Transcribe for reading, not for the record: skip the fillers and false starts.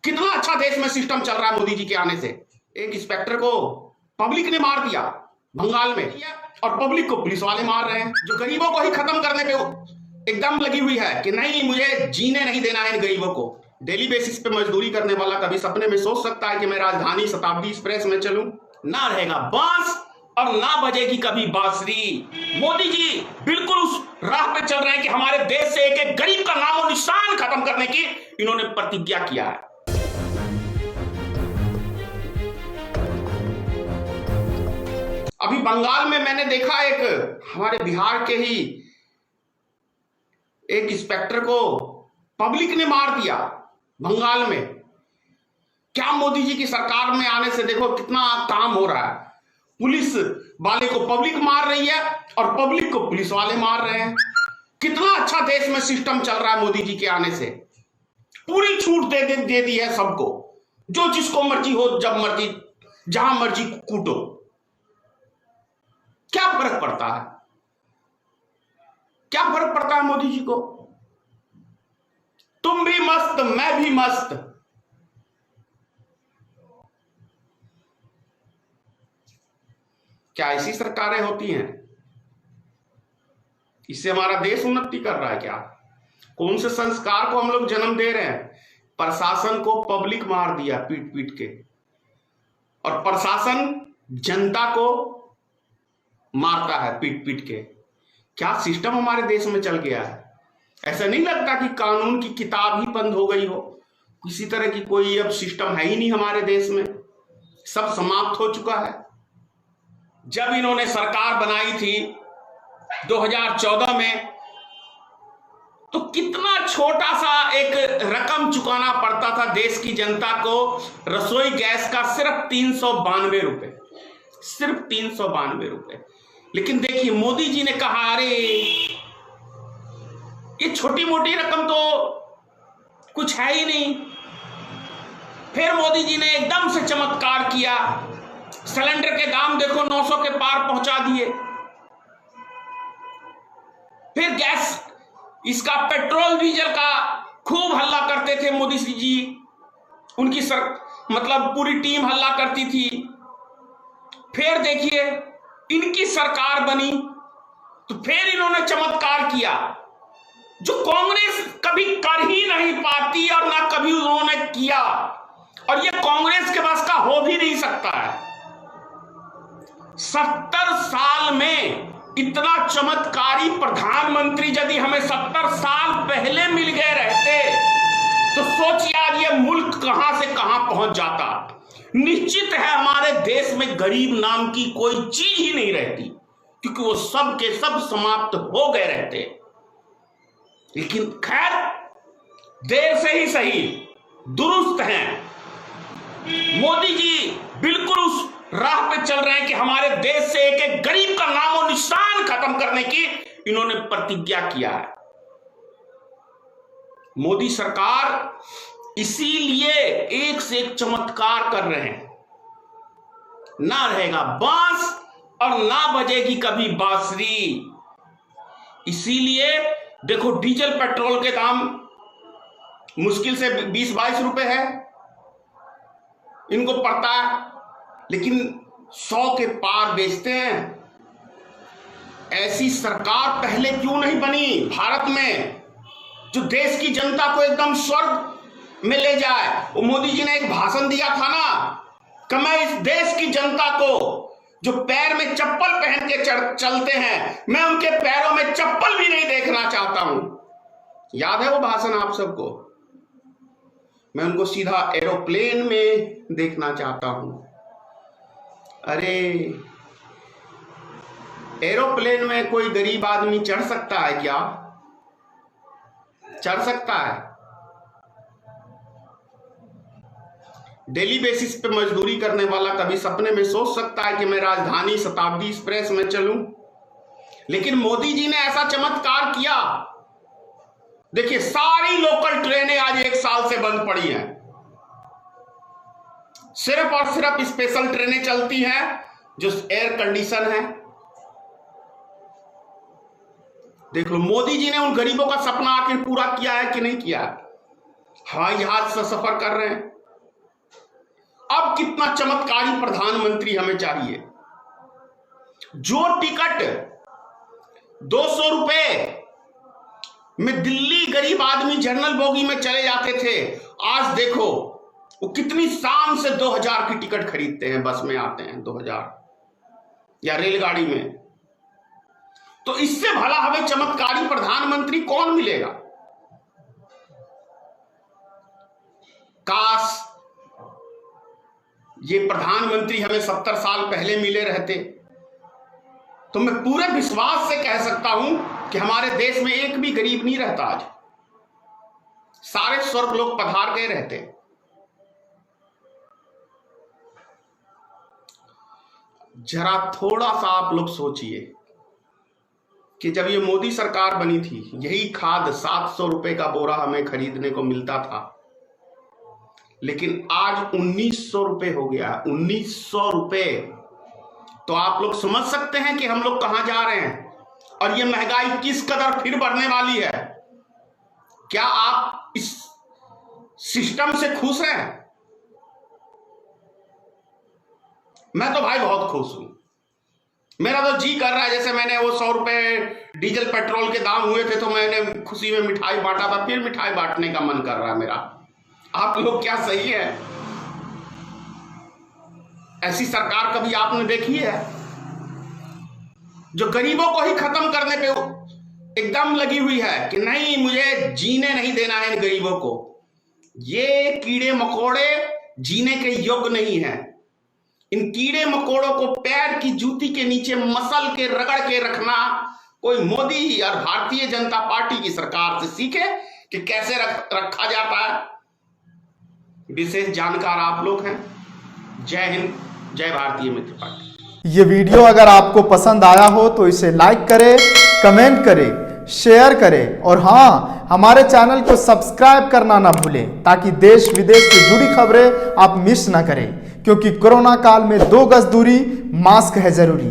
कितना अच्छा देश में सिस्टम चल रहा है मोदी जी के आने से। एक इंस्पेक्टर को पब्लिक ने मार दिया बंगाल में, और पब्लिक को पुलिस वाले मार रहे हैं, जो गरीबों को ही खत्म करने पे एकदम लगी हुई है कि नहीं, मुझे जीने नहीं देना है इन गरीबों को। डेली बेसिस पे मजदूरी करने वाला कभी सपने में सोच सकता है कि मैं राजधानी शताब्दी एक्सप्रेस में चलूं? ना रहेगा बांस और ना बजेगी कभी बांसुरी। मोदी जी बिल्कुल उस राह पे चल रहे हैं कि हमारे देश से एक एक गरीब का नामो निशान खत्म करने की इन्होंने प्रतिज्ञा किया है। अभी बंगाल में मैंने देखा, एक हमारे बिहार के ही एक इंस्पेक्टर को पब्लिक ने मार दिया बंगाल में। क्या मोदी जी की सरकार में आने से देखो कितना काम हो रहा है। पुलिस वाले को पब्लिक मार रही है और पब्लिक को पुलिस वाले मार रहे हैं। कितना अच्छा देश में सिस्टम चल रहा है मोदी जी के आने से। पूरी छूट दे दी है सबको, जो जिसको मर्जी हो, जब मर्जी जहां मर्जी कूटो, क्या फर्क पड़ता है? क्या फर्क पड़ता है मोदी जी को? तुम भी मस्त, मैं भी मस्त। क्या ऐसी सरकारें होती हैं? इससे हमारा देश उन्नति कर रहा है क्या? कौन से संस्कार को हम लोग जन्म दे रहे हैं? प्रशासन को पब्लिक मार दिया पीट पीट के, और प्रशासन जनता को मारता है पीट पीट के। क्या सिस्टम हमारे देश में चल गया है? ऐसा नहीं लगता कि कानून की किताब ही बंद हो गई हो? किसी तरह की कोई अब सिस्टम है ही नहीं हमारे देश में, सब समाप्त हो चुका है। जब इन्होंने सरकार बनाई थी 2014 में, तो कितना छोटा सा एक रकम चुकाना पड़ता था देश की जनता को रसोई गैस का, सिर्फ 392 रुपए, सिर्फ 392 रुपए। लेकिन देखिए मोदी जी ने कहा, अरे ये छोटी मोटी रकम तो कुछ है ही नहीं। फिर मोदी जी ने एकदम से चमत्कार किया, सिलेंडर के दाम देखो 900 के पार पहुंचा दिए। फिर गैस, इसका पेट्रोल डीजल का खूब हल्ला करते थे मोदी जी, उनकी मतलब पूरी टीम हल्ला करती थी। फिर देखिए इनकी सरकार बनी तो फिर इन्होंने चमत्कार किया, जो कांग्रेस कभी कर ही नहीं पाती और ना कभी उन्होंने किया, और ये कांग्रेस के पास का हो भी नहीं सकता है। 70 साल में इतना चमत्कारी प्रधानमंत्री यदि हमें 70 साल पहले मिल गए रहते, तो सोचिए आज ये मुल्क कहां से कहां पहुंच जाता। निश्चित है हमारे देश में गरीब नाम की कोई चीज ही नहीं रहती, क्योंकि वो सब के सब समाप्त हो गए रहते। लेकिन खैर, देर से ही सही, दुरुस्त हैं। मोदी जी बिल्कुल उस राह पे चल रहे हैं कि हमारे देश से एक एक गरीब का नामो निशान खत्म करने की इन्होंने प्रतिज्ञा किया है। मोदी सरकार इसीलिए एक से एक चमत्कार कर रहे हैं। ना रहेगा बांस और ना बजेगी कभी बांसुरी। इसीलिए देखो, डीजल पेट्रोल के दाम मुश्किल से 20-22 रुपए है इनको पड़ता है, लेकिन 100 के पार बेचते हैं। ऐसी सरकार पहले क्यों नहीं बनी भारत में, जो देश की जनता को एकदम स्वर्ग में ले जाए? वो मोदी जी ने एक भाषण दिया था ना कि मैं इस देश की जनता को, जो पैर में चप्पल पहन के चलते हैं, मैं उनके पैरों में चप्पल भी नहीं देखना चाहता हूं। याद है वो भाषण आप सबको? मैं उनको सीधा एरोप्लेन में देखना चाहता हूं। अरे एरोप्लेन में कोई गरीब आदमी चढ़ सकता है क्या? चढ़ सकता है? डेली बेसिस पे मजदूरी करने वाला कभी सपने में सोच सकता है कि मैं राजधानी शताब्दी एक्सप्रेस में चलूं? लेकिन मोदी जी ने ऐसा चमत्कार किया। देखिए, सारी लोकल ट्रेनें आज 1 साल से बंद पड़ी हैं। सिर्फ और सिर्फ स्पेशल ट्रेनें चलती हैं जो एयर कंडीशन है। देख लो, मोदी जी ने उन गरीबों का सपना आखिर पूरा किया है कि नहीं किया? हवाई जहाज से सफर कर रहे हैं। अब कितना चमत्कारी प्रधानमंत्री हमें चाहिए। जो टिकट 200 रुपए में दिल्ली गरीब आदमी जनरल बोगी में चले जाते थे, आज देखो वो कितनी शान से 2000 की टिकट खरीदते हैं, बस में आते हैं 2000 या रेलगाड़ी में। तो इससे भला हमें चमत्कारी प्रधानमंत्री कौन मिलेगा। काश ये प्रधानमंत्री हमें 70 साल पहले मिले रहते तो मैं पूरे विश्वास से कह सकता हूं कि हमारे देश में एक भी गरीब नहीं रहता। आज सारे स्वर्ग लोग पधार गए रहते। जरा थोड़ा सा आप लोग सोचिए कि जब ये मोदी सरकार बनी थी, यही खाद 700 रुपए का बोरा हमें खरीदने को मिलता था, लेकिन आज 1900 रुपए हो गया। 1900 रुपए। तो आप लोग समझ सकते हैं कि हम लोग कहां जा रहे हैं और ये महंगाई किस कदर फिर बढ़ने वाली है। क्या आप इस सिस्टम से खुश हैं? मैं तो भाई बहुत खुश हूं। मेरा तो जी कर रहा है, जैसे मैंने वो 100 रुपए डीजल पेट्रोल के दाम हुए थे तो मैंने खुशी में मिठाई बांटा था, फिर मिठाई बांटने का मन कर रहा है मेरा। आप लोग क्या सही है? ऐसी सरकार कभी आपने देखी है जो गरीबों को ही खत्म करने पे एकदम लगी हुई है कि नहीं, मुझे जीने नहीं देना है इन गरीबों को। ये कीड़े मकोड़े जीने के योग्य नहीं है। इन कीड़े मकोड़ों को पैर की जूती के नीचे मसल के रगड़ के रखना कोई मोदी और भारतीय जनता पार्टी की सरकार से सीखे कि कैसे रखा जाता है। विशेष जानकार आप लोग हैं। जय हिंद, जय भारतीय मित्र पार्टी। ये वीडियो अगर आपको पसंद आया हो तो इसे लाइक करें, कमेंट करें, शेयर करें और हाँ, हमारे चैनल को सब्सक्राइब करना ना भूलें ताकि देश विदेश से जुड़ी खबरें आप मिस ना करें, क्योंकि कोरोना काल में 2 गज दूरी, मास्क है जरूरी।